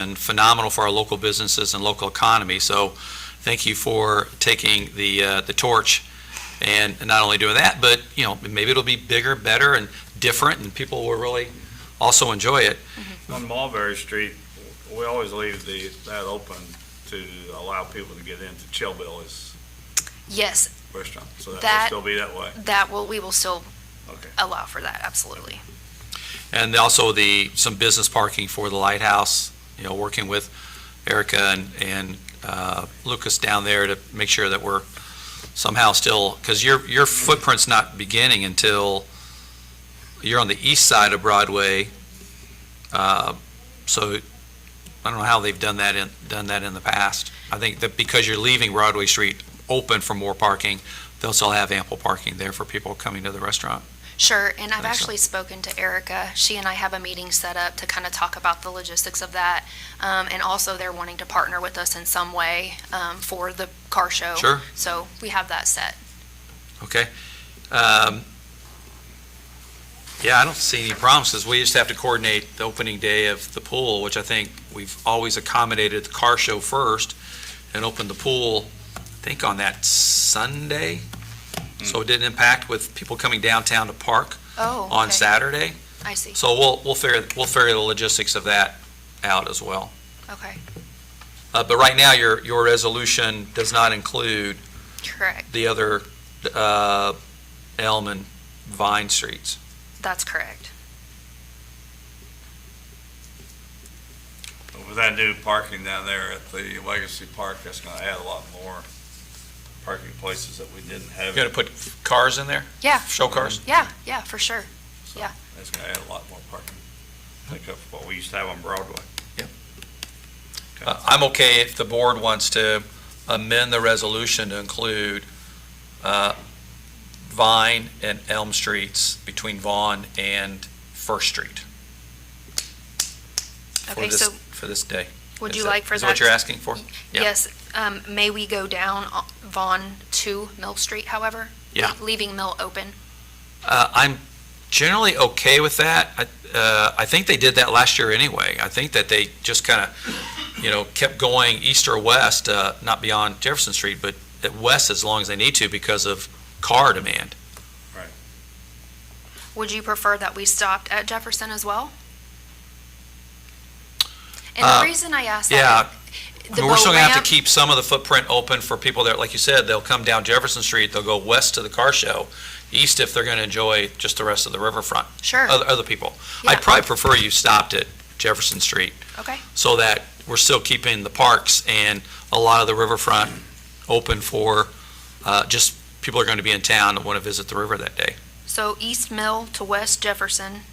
and phenomenal for our local businesses and local economy. So thank you for taking the torch and not only doing that, but, you know, maybe it'll be bigger, better, and different, and people will really also enjoy it. On Mulberry Street, we always leave that open to allow people to get into Chillbilly's Yes, restaurant. So that That- will still be that way? we will still Okay. allow for that, absolutely. And also some business parking for the Lighthouse, you know, working with Erica and Lucas down there to make sure that we're somehow still, because your footprint's not beginning until you're on the east side of Broadway. So I don't know how they've done that in the past. I think that because you're leaving Broadway Street open for more parking, they'll still have ample parking there for people coming to the restaurant. Sure, and I've Thanks, actually spoken to Erica. She and I have a meeting set up to kind of talk about the logistics of that. And also they're wanting to partner with us in some way for the car show. Sure. So we have that set. Okay. Yeah, I don't see any problems, because we just have to coordinate the opening day of the pool, which I think we've always accommodated the car show first and opened the pool, I think, on that Sunday. So it didn't impact with people coming downtown to park Oh, on okay. Saturday. I see. So we'll figure the logistics of that out as well. Okay, But right now, your resolution does not include correct. the other Elm and Vine Streets. That's correct. With that new parking down there at the Legacy Park, that's going to add a lot more parking places that we didn't have. You're going to put cars in there? Yeah. Show cars? Yeah, for sure. So yeah. That's going to add a lot more parking. Think of what we used to have on Broadway. I'm okay if the board wants to amend the resolution to include Vine and Elm Streets between Vaughn and First Street. Okay, so For this day. would Is you that- like for Is that? that what you're asking for? Yeah. Yes, may we go down Vaughn to Mill Street, however? Yeah. Leaving Mill open? I'm generally okay with that. I think they did that last year anyway. I think that they just kind of, kept going east or west, not beyond Jefferson Street, but at west as long as they need to because of car demand. Would you prefer that we stopped at Jefferson as well? And Uh, the reason I ask Yeah. that, I the mean, we're still boat gonna have ramp, to keep some of the footprint open for people that, like you said, they'll come down Jefferson Street, they'll go west to the car show, east if they're gonna enjoy just the rest of the riverfront, sure, other people. Yeah. I'd probably prefer you stopped at Jefferson Street okay, so that we're still keeping the parks and a lot of the riverfront open for, just people are gonna be in town and wanna visit the river that day. so East Mill to West Jefferson,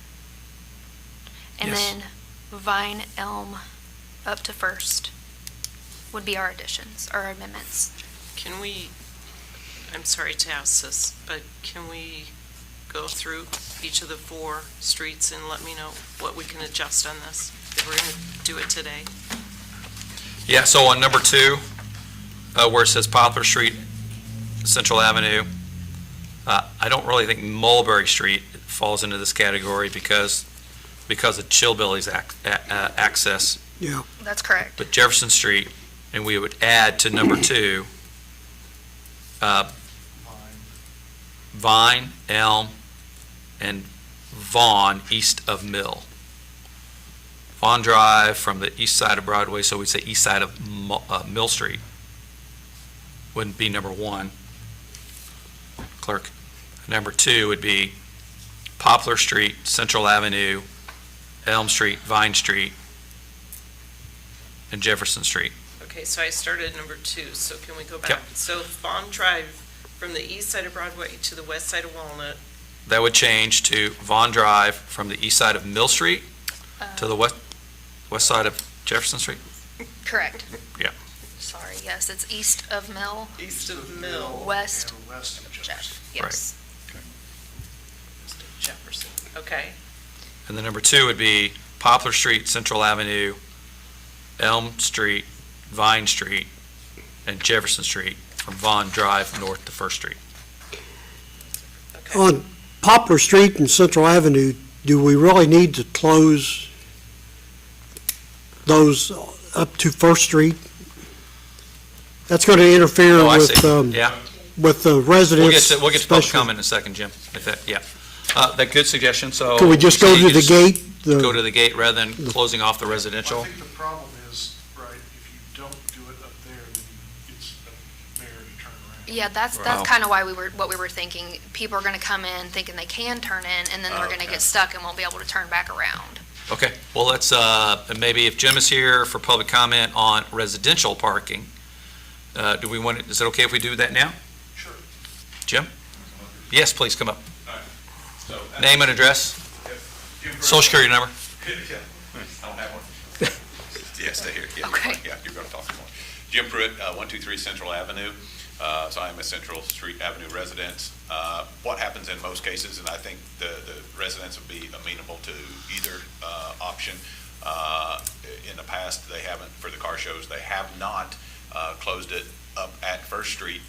and Yes. then Vine, Elm, up to First would be our additions, our amendments. Can we, I'm sorry to ask this, but can we go through each of the 4 streets and let me know what we can adjust on this, if we're going to do it today? Yeah, so on number 2, where it says Poplar Street, Central Avenue, I don't really think Mulberry Street falls into this category because of Chillbilly's access, Yeah, That's correct. but Jefferson Street, and we would add to number 2, Vine, Elm, and Vaughn, east of Mill. Vaughn Drive from the east side of Broadway, so we'd say east side of Mill Street. Wouldn't be number 1. Clerk. Number 2 would be Poplar Street, Central Avenue, Elm Street, Vine Street, and Jefferson Street. Okay, so I started at number 2, so can we go back? Yep. So Vaughn Drive from the east side of Broadway to the west side of Walnut, That would change to Vaughn Drive from the east side of Mill Street to the west side of Jefferson Street. Correct. Yeah. Sorry, yes, it's east of Mill, east of Mill, west west of Jeff, yes. west of Jefferson. Okay, And then number 2 would be Poplar Street, Central Avenue, Elm Street, Vine Street, and Jefferson Street from Vaughn Drive north to First Street. okay. On Poplar Street and Central Avenue, do we really need to close those up to First Street. That's going to interfere Oh, I with, see. Yeah. with the We'll residents. get to public especially- comment in a second, Jim. If that, yeah. That good suggestion, so. Can we just so go you to the just gate? Go to the gate rather than closing off the I residential? think the problem is, right, if you don't do it up there, then it's a barrier to turn around. Yeah, that's Wow. kind of why what we were thinking. People are gonna come in thinking they can turn in, and then they're gonna Okay. get stuck and won't be able to turn back around. Okay, well, let's, maybe if Jim is here for public comment on residential parking, do we want, is it okay if we do that now? Sure. Jim? Yes, please, come up. So, Name and address, social security number. Yeah, I don't have one. Yeah, stay here. Yeah, you're Okay. fine. Yeah, you're going to talk more. Jim Pruitt, 123 Central Avenue. So I'm a Central Street Avenue resident. What happens in most cases, and I think the residents would be amenable to either option. In the past, they haven't, for the car shows, they have not closed it up at First Street.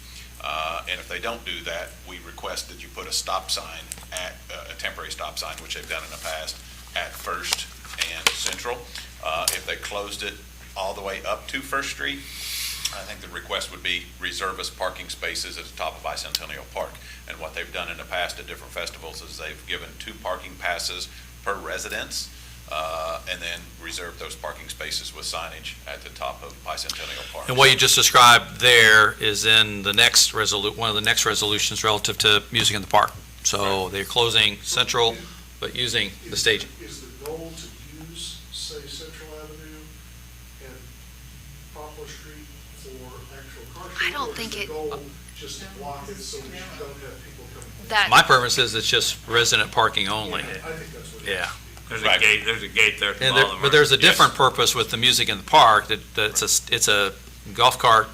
And if they don't do that, we request that you put a stop sign at, a temporary stop sign, which they've done in the past, at First and Central. If they closed it all the way up to First Street, I think the request would be reserve us parking spaces at the top of Bicentennial Park. And what they've done in the past at different festivals is they've given 2 parking passes per residence, and then reserve those parking spaces with signage at the top of Bicentennial Park. And what you just described there is in the next one of the next resolutions relative to music in the park. So they're closing Central, but using the staging. Is the goal to use, say, Central Avenue and Poplar Street for actual car shows? I don't think Or is it- the goal just to block it so we don't have people coming? That, My purpose is it's just resident parking only. I think that's what it is. Yeah. There's Right. there's a gate there at the And there, bottom. but there's a Yes. different purpose with the music in the park, it's a golf cart,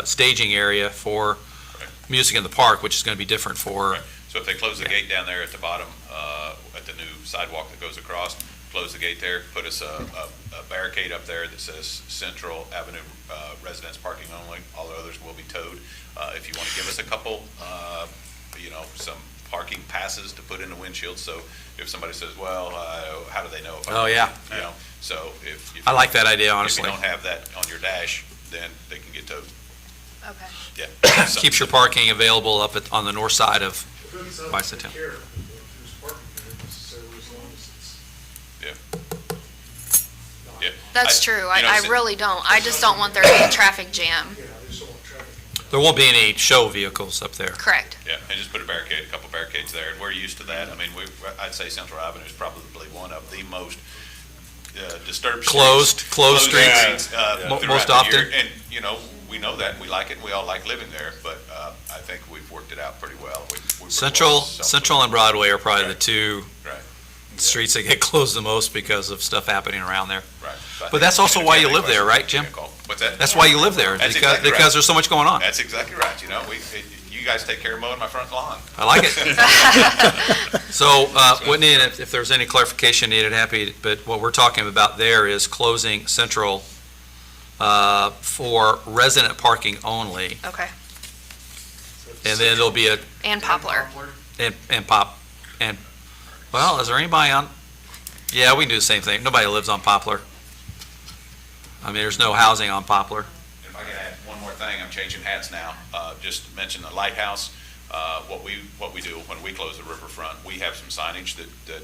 staging area for music in the park, which is gonna be different for, Right. So if they close the gate down there at the bottom, at the new sidewalk that goes across, close the gate there, put us a barricade up there that says Central Avenue residents parking only, all the others will be towed. If you want to give us a couple, some parking passes to put in the windshield, so if somebody says, well, how do they know? If Oh, yeah. So if. I like that idea, If honestly. you don't have that on your dash, then they can get towed, okay. yeah. Keeps your parking available up on the north side of, It doesn't sound Bicentennial. like they care who's parking there necessarily, as long as it's. Yeah. That's I- true. you know, I since- really don't. I just don't want there to be a traffic jam. Yeah, they just don't want traffic. there won't be any show vehicles up there. Correct. Yeah, and just put a couple barricades there, and we're used to that. I mean, I'd say Central Avenue is probably one of the most disturbed streets. Closed streets. Throughout Most the often. year. And, we know that, we like it, and we all like living there, but I think we've worked it out pretty well. Central and Broadway are probably the two Right. streets that get closed the most because of stuff happening around there. Right. So I But think- that's also and if why have you any live there, questions, right, Jim? give me a call. What's that? That's why you live there, That's because exactly right. there's so much going on. That's exactly right, you guys take care of mowing my front lawn. I like it. So, Whitney, and if there's any clarification needed, happy, but what we're talking about there is closing Central for resident parking only, Okay. and then there'll be And Poplar. well, is there anybody on? Yeah, we can do the same thing. Nobody lives on Poplar. I mean, there's no housing on Poplar. If I can add one more thing, I'm changing hats now. Just to mention the lighthouse. What we do when we close the riverfront, we have some signage that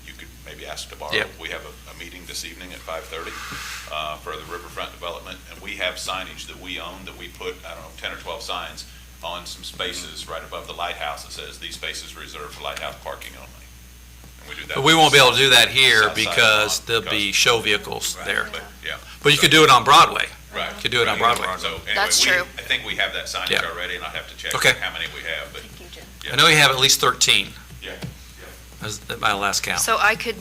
you could maybe ask to borrow. Yep. We have a meeting this evening at 5:30 for the riverfront development, and we have signage that we own that we put, 10 or 12 signs on some spaces right above the lighthouse that says these spaces reserved for lighthouse parking only. And we do that. But we won't be able to do that here South side because lawn, there'll be show vehicles Right, there. But, yeah. But you could do it on Broadway. Right. You could do it on Right. Broadway. So anyway, That's true. I think we have that signage Yeah. already, and I'll have to check Okay. how many we have, but I know you have at least 13, yeah. as at my last count. So I could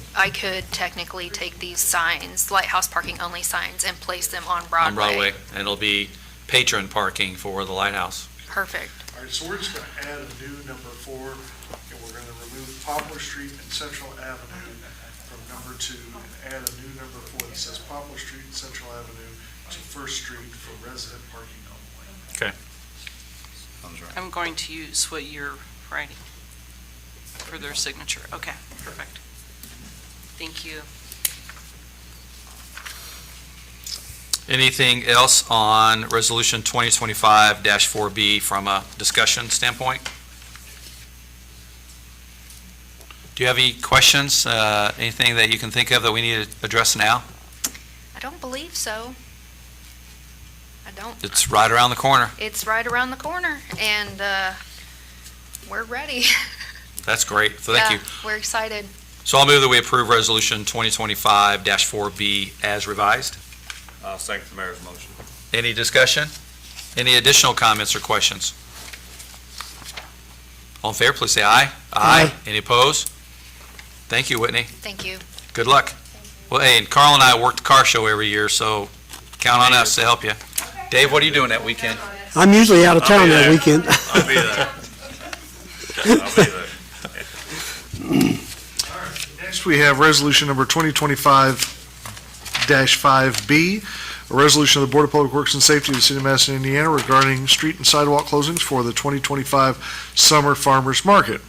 technically take these signs, lighthouse parking only signs, and place them on Broadway. On Broadway, and it'll be patron parking for the lighthouse. Perfect. All right, so we're just gonna add a new number 4, and we're gonna remove Poplar Street and Central Avenue from number 2, and add a new number 4 that says Poplar Street and Central Avenue to First Street for resident parking only. I'm going to use what you're writing for their signature. Okay, perfect. Thank you. Anything else on Resolution 2025-4B from a discussion standpoint? Do you have any questions? Anything that you can think of that we need to address now? I don't believe so. I don't. It's right around the corner. It's right around the corner, and we're ready. That's great. So thank you. We're excited. So I'll move that we approve Resolution 2025-4B as revised. I'll second the mayor's motion. Any discussion? Any additional comments or questions? All in favor, please say aye. Aye. Any opposed? Thank you, Whitney. Thank you. Good luck. Well, hey, and Carl and I work the car show every year, so count on us to help you. Dave, what are you doing that weekend? I'm usually out of I'll town be that there. weekend. I'll be there. I'll be there. Next, we have resolution number 2025-5B, a resolution of the Board of Public Works and Safety of the City of Madison, Indiana regarding street and sidewalk closings for the 2025 Summer Farmers Market.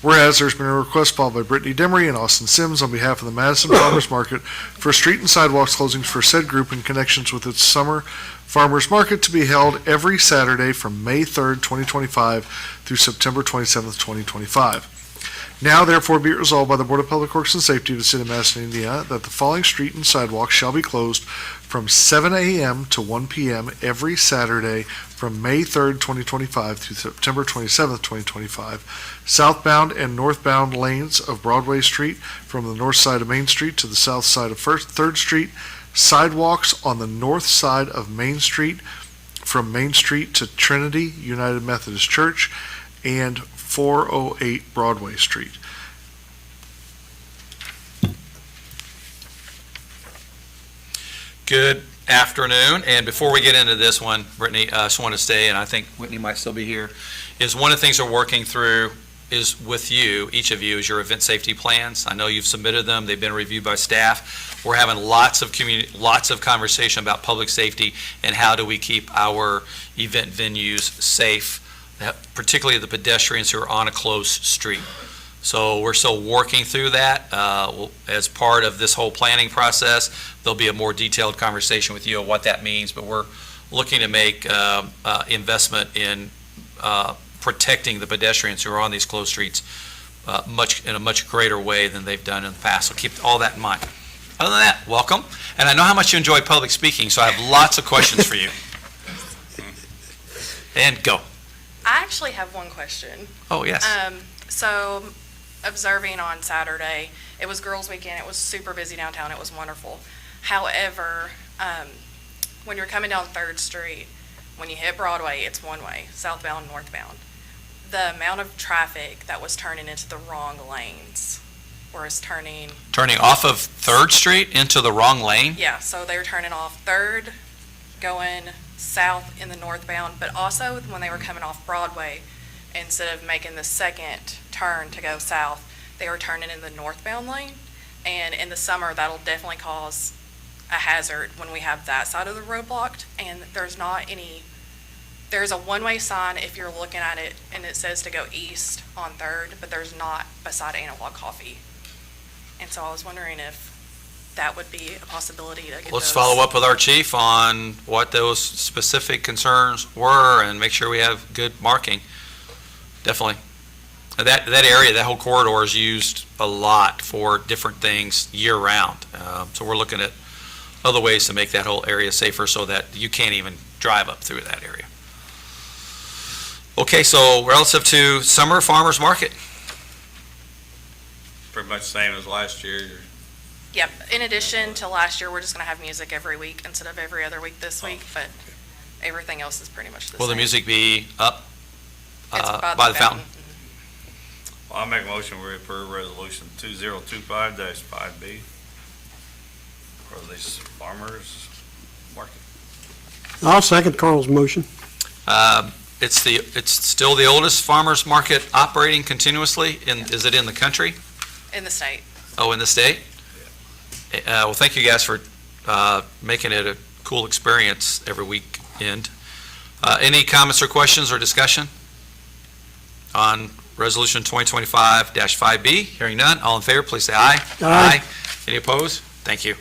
Whereas there's been a request filed by Brittany Demery and Austin Sims on behalf of the Madison Farmers Market for street and sidewalks closings for said group in connections with its Summer Farmers Market to be held every Saturday from May 3rd, 2025 through September 27th, 2025. Now therefore be it resolved by the Board of Public Works and Safety of the City of Madison, Indiana, that the following street and sidewalks shall be closed from 7 a.m. to 1 p.m. every Saturday from May 3rd, 2025 through September 27th, 2025. Southbound and northbound lanes of Broadway Street from the north side of Main Street to the south side of 3rd Street. Sidewalks on the north side of Main Street from Main Street to Trinity United Methodist Church and 408 Broadway Street. Good afternoon, and before we get into this one, Brittany, I just want to say, and I think Whitney might still be here, is one of the things we're working through is with you, each of you, is your event safety plans. I know you've submitted them, they've been reviewed by staff. We're having lots of conversation about public safety and how do we keep our event venues safe, particularly the pedestrians who are on a closed street. So we're still working through that. As part of this whole planning process, there'll be a more detailed conversation with you on what that means, but we're looking to make investment in protecting the pedestrians who are on these closed streets in a much greater way than they've done in the past. So keep all that in mind. Other than that, welcome. And I know how much you enjoy public speaking, so I have lots of questions for you. And go. I actually have one question. Oh, yes. So observing on Saturday, it was girls' weekend. It was super busy downtown. It was wonderful. However, when you're coming down 3rd Street, when you hit Broadway, it's one way, southbound, northbound. The amount of traffic that was turning into the wrong lanes, whereas turning, Off of 3rd Street into the wrong lane? yeah, so they were turning off 3rd, going south in the northbound, but also when they were coming off Broadway, instead of making the second turn to go south, they were turning in the northbound lane. And in the summer, that'll definitely cause a hazard when we have that side of the road blocked. And there's a one-way sign if you're looking at it, and it says to go east on 3rd, but there's not beside Analog Coffee. And so I was wondering if that would be a possibility to get Let's those. follow up with our chief on what those specific concerns were and make sure we have good marking. Definitely. That area, that whole corridor is used a lot for different things year-round. So we're looking at other ways to make that whole area safer so that you can't even drive up through that area. Okay, so relative to Summer Farmers Market, Pretty much the same as last year. Yep. In addition to last year, we're just going to have music every week instead of every other week this week, but everything else is pretty much the same. will the music be up It's by the fountain? Well, I make a motion we approve resolution 2025-5B for this farmers market. I'll second Carl's motion. It's still the oldest farmers market operating continuously. Is it in the country? In the state. Oh, in the state? Well, thank you guys for making it a cool experience every weekend. Any comments or questions or discussion on Resolution 2025-5B? Hearing none, all in favor, please say aye. Aye. Any opposed? Thank you.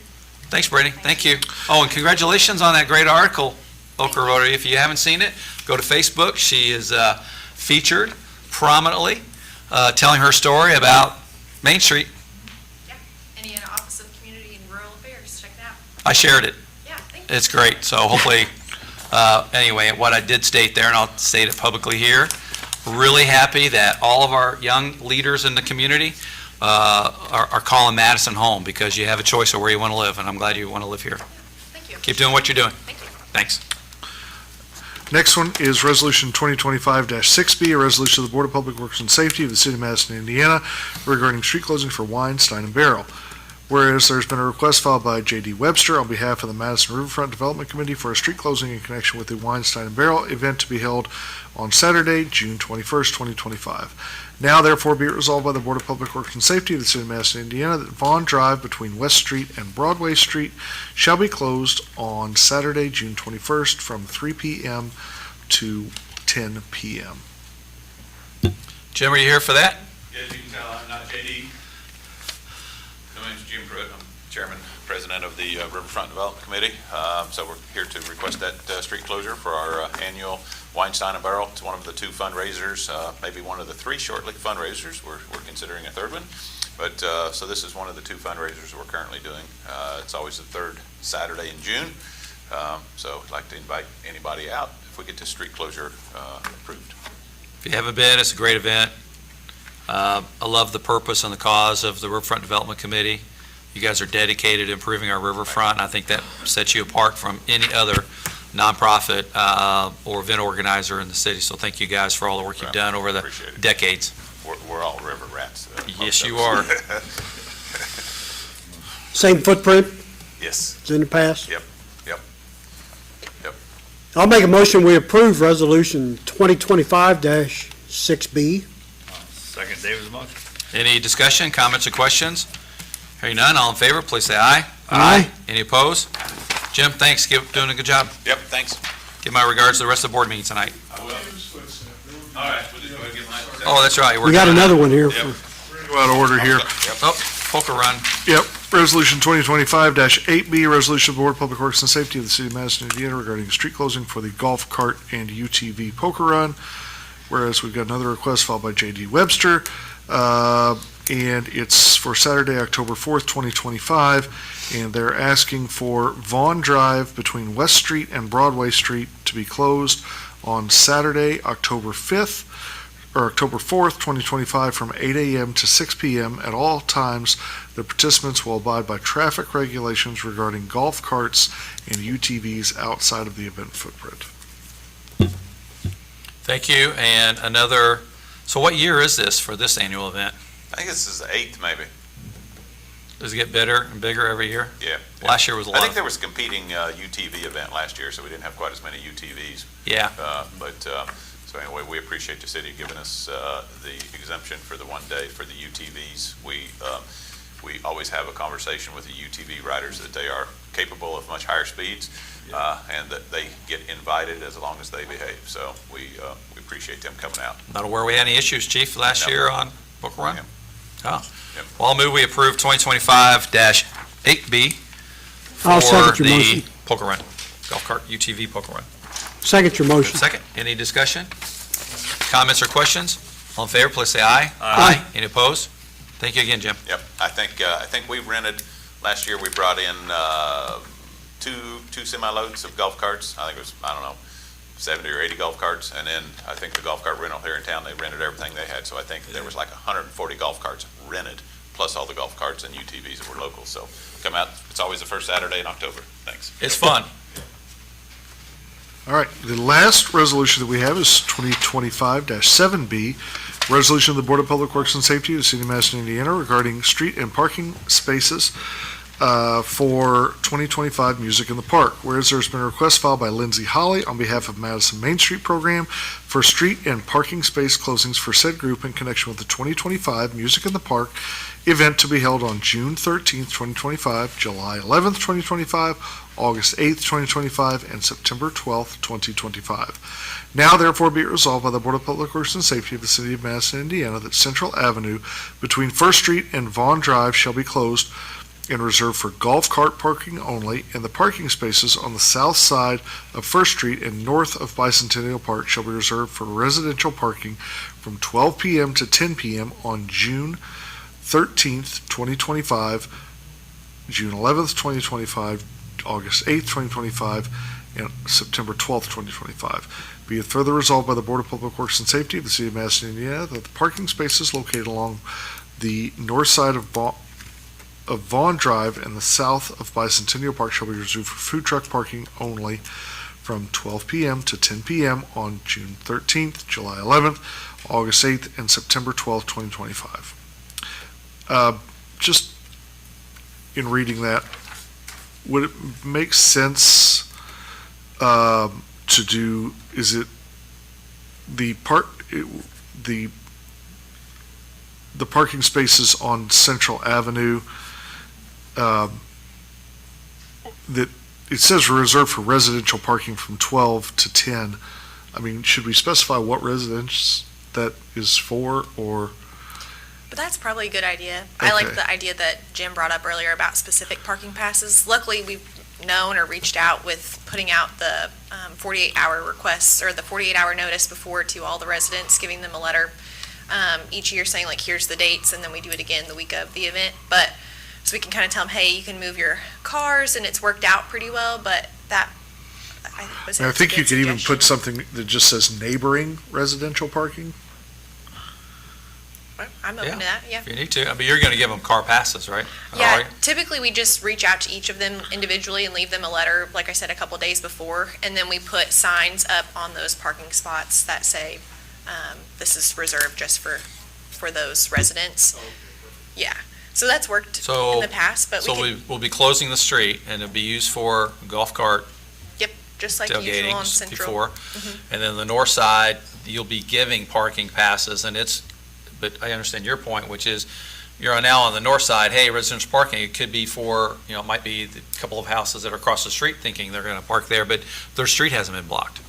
Thanks, Brittany. Thank you. Oh, and congratulations on that great article, Boca Rotary. If you haven't seen it, go to Facebook. She is featured prominently, telling her story about Main Street. Indiana Office of Community and Rural Affairs, check it out. I shared it. Yeah, thank you. It's great. So hopefully, anyway, what I did state there, and I'll state it publicly here, really happy that all of our young leaders in the community are calling Madison home, because you have a choice of where you want to live, and I'm glad you want to live here. Thank you. Keep doing what you're doing. Thank you. Thanks. Next one is Resolution 2025-6B, a resolution of the Board of Public Works and Safety of the City of Madison, Indiana, regarding street closing for Wine, Stein, and Barrel. Whereas there's been a request filed by J.D. Webster on behalf of the Madison Riverfront Development Committee for a street closing in connection with the Wine, Stein, and Barrel event to be held on Saturday, June 21st, 2025. Now therefore be it resolved by the Board of Public Works and Safety of the City of Madison, Indiana, that Vaughn Drive between West Street and Broadway Street shall be closed on Saturday, June 21st, from 3 p.m. to 10 p.m. Jim, are you here for that? As you can tell, I'm not JD. My name's Jim Pruitt. I'm Chairman, President of the Riverfront Development Committee. So we're here to request that street closure for our annual Wine, Stein, and Barrel. It's one of the two fundraisers, maybe one of the three shortly fundraisers. We're considering a third one. But so this is one of the two fundraisers we're currently doing. It's always the third Saturday in June. So I'd like to invite anybody out if we get this street closure approved. If you haven't been, it's a great event. I love the purpose and the cause of the Riverfront Development Committee. You guys are dedicated to improving our riverfront, and I think that sets you apart from any other nonprofit or event organizer in the city. So thank you guys for all the work you've done over the Appreciate it. decades. We're all river rats. Yes, you are. Same footprint Yes. as in the past? Yep. I'll make a motion, we approve Resolution 2025-6B. Second David's motion. Any discussion, comments, or questions? Hearing none, all in favor, please say aye. Aye. Any opposed? Jim, thanks, doing a good job. Yep, thanks. Give my regards to the rest of the board meeting tonight. I will. All right, we'll just go ahead and get mine. Oh, that's right. We got another one here. Yep. Go out of order here. Oh, Poker Run. Yep, Resolution 2025-8B, resolution of the Board of Public Works and Safety of the City of Madison, Indiana, regarding street closing for the golf cart and UTV poker run. Whereas we've got another request filed by J.D. Webster, and it's for Saturday, October 4th, 2025, and they're asking for Vaughn Drive between West Street and Broadway Street to be closed on Saturday, October 5th, or October 4th, 2025, from 8 a.m. to 6 p.m. At all times, the participants will abide by traffic regulations regarding golf carts and UTVs outside of the event footprint. Thank you. And so what year is this for this annual event? I think this is the 8th, maybe. Does it get better and bigger every year? Yeah. Last year was a I lot. think there was a competing UTV event last year, so we didn't have quite as many UTVs. Yeah. So anyway, we appreciate the city giving us the exemption for the one day for the UTVs. We always have a conversation with the UTV riders that they are capable of much higher speeds, and that they get invited as long as they behave. So we appreciate them coming out. Not aware we had any issues, Chief, last No. year on Poker Run? Yep. Oh. Yep. Well, I'll move we approve 2025-8B I'll for second your the motion. Poker Run, golf cart UTV Poker Run. Second your motion. Second, any discussion? Comments or questions? All in favor, please say aye. Aye. Any opposed? Thank you again, Jim. Yep, I think we rented, last year we brought in two semi-loads of golf carts. I think it was, 70 or 80 golf carts, and then I think the golf cart rental here in town, they rented everything they had, so I think there was like 140 golf carts rented, plus all the golf carts and UTVs that were local, so come out, it's always the first Saturday in October. Thanks. It's fun. All right, the last resolution that we have is 2025-7B, resolution of the Board of Public Works and Safety of the City of Madison, Indiana, regarding street and parking spaces for 2025 Music in the Park. Whereas there's been a request filed by Lindsay Holly on behalf of Madison Main Street Program for street and parking space closings for said group in connection with the 2025 Music in the Park event to be held on June 13th, 2025, July 11th, 2025, August 8th, 2025, and September 12th, 2025. Now therefore be it resolved by the Board of Public Works and Safety of the City of Madison, Indiana, that Central Avenue between First Street and Vaughn Drive shall be closed and reserved for golf cart parking only, and the parking spaces on the south side of First Street and north of Bicentennial Park shall be reserved for residential parking from 12 p.m. to 10 p.m. on June 13th, 2025, June 11th, 2025, August 8th, 2025, and September 12th, 2025. Be it further resolved by the Board of Public Works and Safety of the City of Madison, Indiana, that the parking spaces located along the north side of Vaughn Drive and the south of Bicentennial Park shall be reserved for food truck parking only from 12 p.m. to 10 p.m. on June 13th, July 11th, August 8th, and September 12th, 2025. Just in reading that, would it make sense to do, is it the parking spaces on Central Avenue, that it says reserved for residential parking from 12 to 10. I mean, should we specify what residence that is for, or? But that's probably a good idea. I like Okay. the idea that Jim brought up earlier about specific parking passes. Luckily, we've known or reached out with putting out the 48-hour requests or the 48-hour notice before to all the residents, giving them a letter each year saying like, here's the dates, and then we do it again the week of the event. But so we can kind of tell them, hey, you can move your cars, and it's worked out pretty well. But that I think you could even put something that just says neighboring residential parking. I'm open to that. Yeah. If you need to, I mean, you're going to give them car passes, right? Yeah, All right. typically we just reach out to each of them individually and leave them a letter, like I said, a couple days before, and then we put signs up on those parking spots that say, this is reserved just for those residents. Yeah, so that's worked So- in the past, but we So can, we'll be closing the street, and it'll be used for golf cart just like usual on tailgating Central. before. And then the north side, you'll be giving parking passes, and but I understand your point, which is, you're now on the north side, hey, residential parking, it could be for, it might be the couple of houses that are across the street thinking they're gonna park there, but their street hasn't been blocked.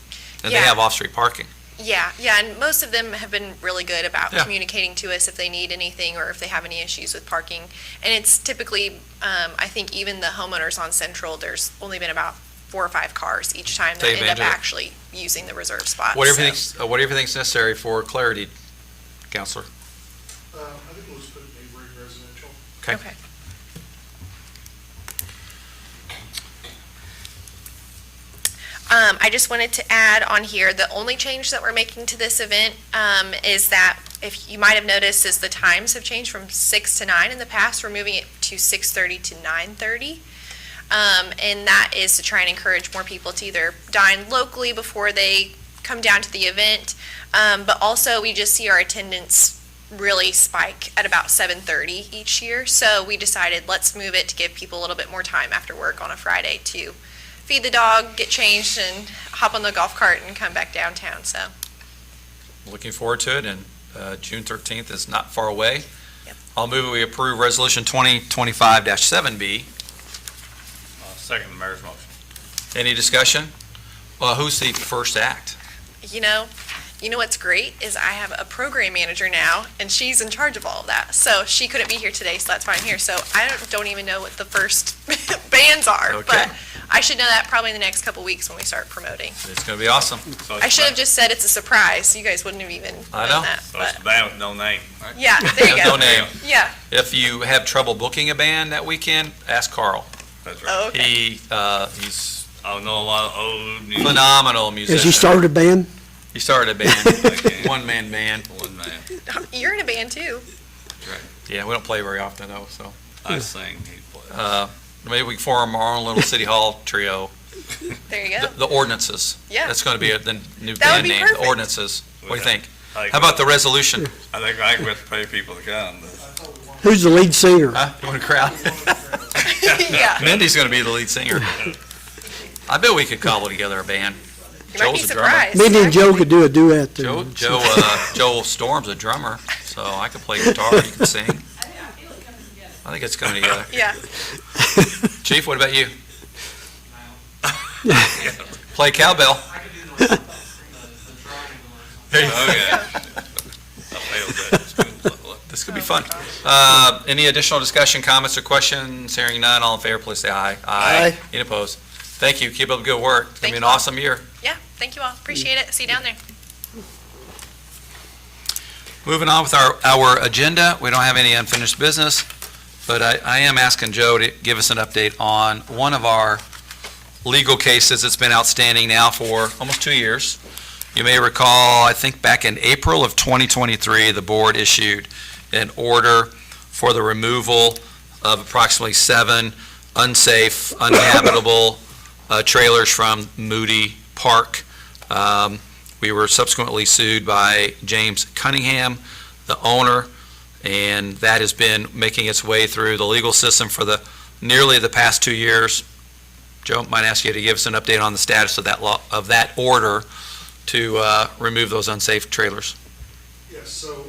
And they Yeah. have off-street parking. Yeah, and most of them have been really good about Yeah. communicating to us if they need anything or if they have any issues with parking. And it's typically, I think even the homeowners on Central, there's only been about 4 or 5 cars each time that Take end up advantage of it. actually using the reserve spots. Whatever so- you think's, whatever you think's necessary for clarity, Counselor. I think we'll just put neighboring residential. Okay. Okay. I just wanted to add on here, the only change that we're making to this event is that, if you might have noticed, is the times have changed from 6 to 9 in the past. We're moving it to 6:30 to 9:30. And that is to try and encourage more people to either dine locally before they come down to the event. But also, we just see our attendance really spike at about 7:30 each year. So we decided, let's move it to give people a little bit more time after work on a Friday to feed the dog, get changed, and hop on the golf cart and come back downtown. So Looking forward to it, and June 13th is not far away. Yep. I'll move that we approve Resolution 2025-7B. Second the mayor's motion. Any discussion? Well, who's the first act? you know what's great is I have a program manager now, and she's in charge of all of that. So she couldn't be here today, so that's why I'm here. So I don't even know what the first bands are, Okay. but I should know that probably in the next couple weeks when we start promoting. It's going to be awesome. So I should have just said it's a surprise. You guys wouldn't have even I known know. that. So it's But a band with no name, right? yeah, there you No go. name. Yeah. If you have trouble booking a band that weekend, ask Carl. That's right. Oh, okay. He's I know a lot of old music. phenomenal musician. Has he started a band? He started a band, one-man band. One man. You're in a band too. Yeah, we don't play very often though, so. I sing, he plays. Maybe we can form our own little city hall trio. There you go. The Ordinances. Yeah. That's going to be the new That would band be name, the perfect. Ordinances. What do you think? I How about the resolution? I think I could pay people to come. Who's the lead singer? Huh? You want a crowd? Yeah. Mindy's going to be the lead singer. I bet we could cobble together a band. You might be Joel's a drummer. surprised. Mindy and Joe could do a duet there. Joel Storm's a drummer, so I could play guitar, you can sing. I think it's coming together. Yeah. Chief, what about you? Play cowbell. Oh, yeah. I failed that in school. The This could be fun. Any additional discussion, comments, or questions? Hearing none, all in favor, please say aye. Aye. Any opposed? Thank you. Keep up the good work. It's going Thank to be an you all. awesome year. Yeah, thank you all. Appreciate it. See you down there. Moving on with our agenda, we don't have any unfinished business, but I am asking Joe to give us an update on one of our legal cases that's been outstanding now for almost 2 years. You may recall, I think back in April of 2023, the board issued an order for the removal of approximately 7 unsafe, uninhabitable trailers from Moody Park. We were subsequently sued by James Cunningham, the owner, and that has been making its way through the legal system for nearly the past 2 years. Joe, might ask you to give us an update on the status of that order to remove those unsafe trailers. Yes, so,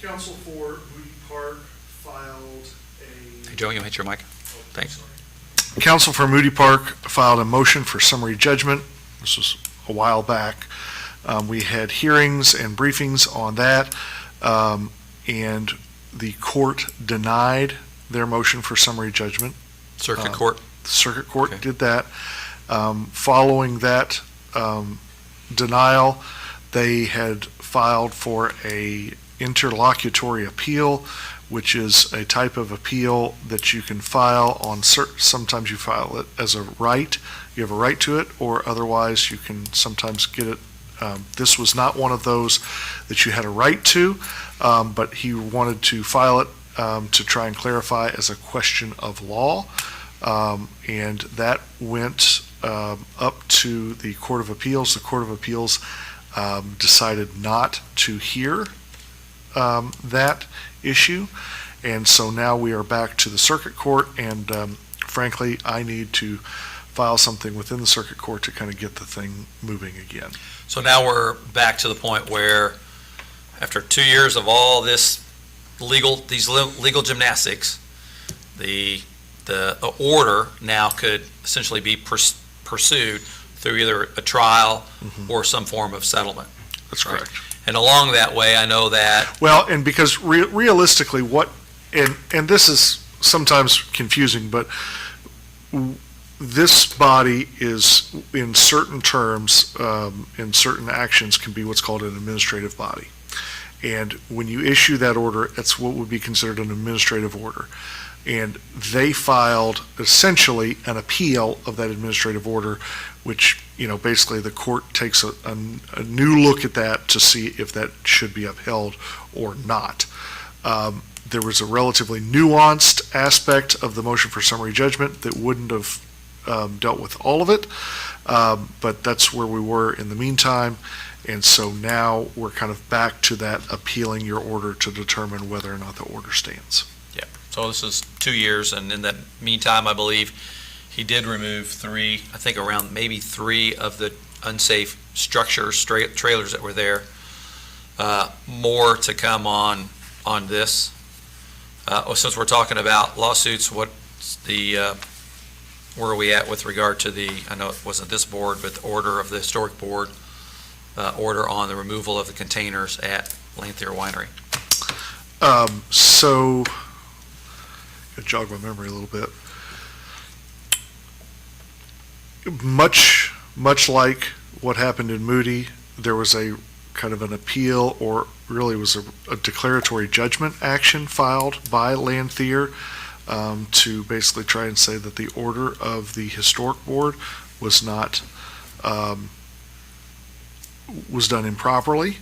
counsel for Moody Park filed a. Hey, Joe, you hit your mic. Oh, Thanks. sorry. Counsel for Moody Park filed a motion for summary judgment. This was a while back. We had hearings and briefings on that, and the court denied their motion for summary judgment. Circuit Court. The Circuit Court Okay. did that. Following that denial, they had filed for a interlocutory appeal, which is a type of appeal that you can file on sometimes you file it as a right, you have a right to it, or otherwise you can sometimes get it. This was not one of those that you had a right to, but he wanted to file it to try and clarify as a question of law. And that went up to the Court of Appeals. The Court of Appeals decided not to hear that issue. And so now we are back to the Circuit Court, and frankly, I need to file something within the Circuit Court to kind of get the thing moving again. So now we're back to the point where, after 2 years of all these legal gymnastics, the order now could essentially be pursued through either a trial or some form of settlement. That's Right. correct. And along that way, I know that, Well, and because realistically, and this is sometimes confusing, but this body is, in certain terms, in certain actions, can be what's called an administrative body. And when you issue that order, it's what would be considered an administrative order. And they filed essentially an appeal of that administrative order, which, basically the court takes a new look at that to see if that should be upheld or not. There was a relatively nuanced aspect of the motion for summary judgment that wouldn't have dealt with all of it, but that's where we were in the meantime. And so now we're kind of back to that appealing your order to determine whether or not the order stands. so this is 2 years, and in that meantime, I believe he did remove 3, I think around maybe 3 of the unsafe structures, trailers that were there. More to come on this. Since we're talking about lawsuits, what's where are we at with regard to I know it wasn't this board, but the order of the historic board, order on the removal of the containers at Lanthier Winery? So, gotta jog my memory a little bit. Much like what happened in Moody, there was a kind of an appeal, or really was a declaratory judgment action filed by Lanthier to basically try and say that the order of the historic board was not, was done improperly.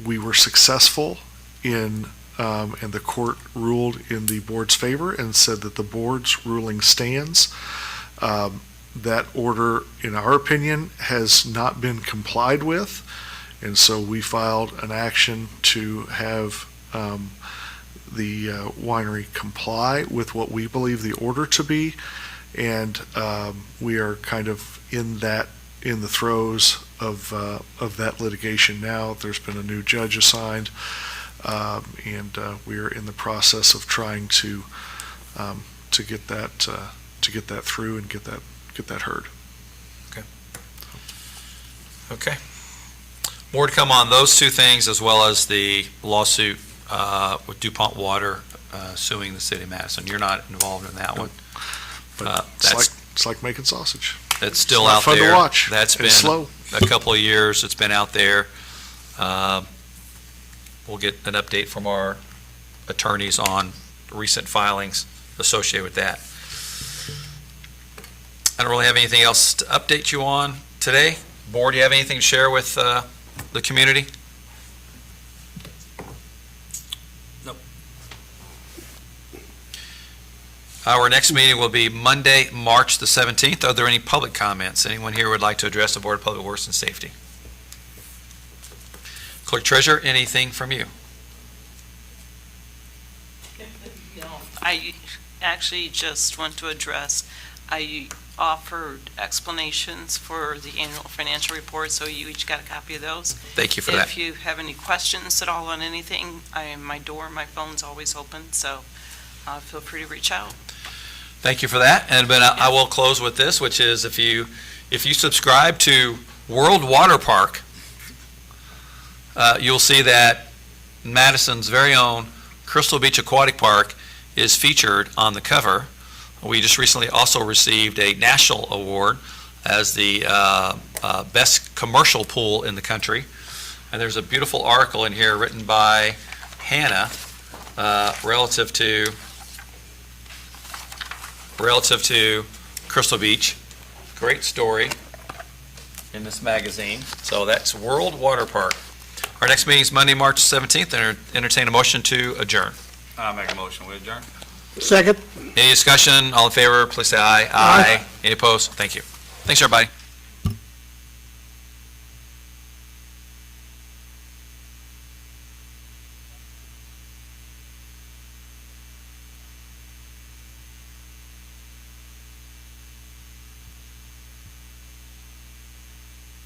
We were successful and the court ruled in the board's favor and said that the board's ruling stands. That order, in our opinion, has not been complied with, and so we filed an action to have the winery comply with what we believe the order to be, and we are kind of in the throes of that litigation now. There's been a new judge assigned, and we are in the process of trying to get that through and get that heard. Okay. More to come on those two things, as well as the lawsuit with DuPont Water suing the city of Madison. You're not involved in that one. But it's like making sausage. That's still It's not out fun to there. watch. That's It's been slow. a couple of years. It's been out there. We'll get an update from our attorneys on recent filings associated with that. I don't really have anything else to update you on today. Board, do you have anything to share with the community? Nope. Our next meeting will be Monday, March the 17th. Are there any public comments? Anyone here would like to address the Board of Public Works and Safety? Clerk Treasurer, anything from you? No, I actually just want to address, I offered explanations for the annual financial report, so you each got a copy of those. Thank you for that. If you have any questions at all on anything, my phone's always open, so feel free to reach out. Thank you for that. And but I will close with this, which is if you subscribe to World Water Park, you'll see that Madison's very own Crystal Beach Aquatic Park is featured on the cover. We just recently also received a national award as the best commercial pool in the country. And there's a beautiful article in here written by Hannah relative to Crystal Beach. Great story in this magazine. So that's World Water Park. Our next meeting is Monday, March 17th. Entertain a motion to adjourn. I'll make a motion, we adjourn. Second? Any discussion? All in favor, please say aye. Aye. Any opposed? Thank you. Thanks, everybody.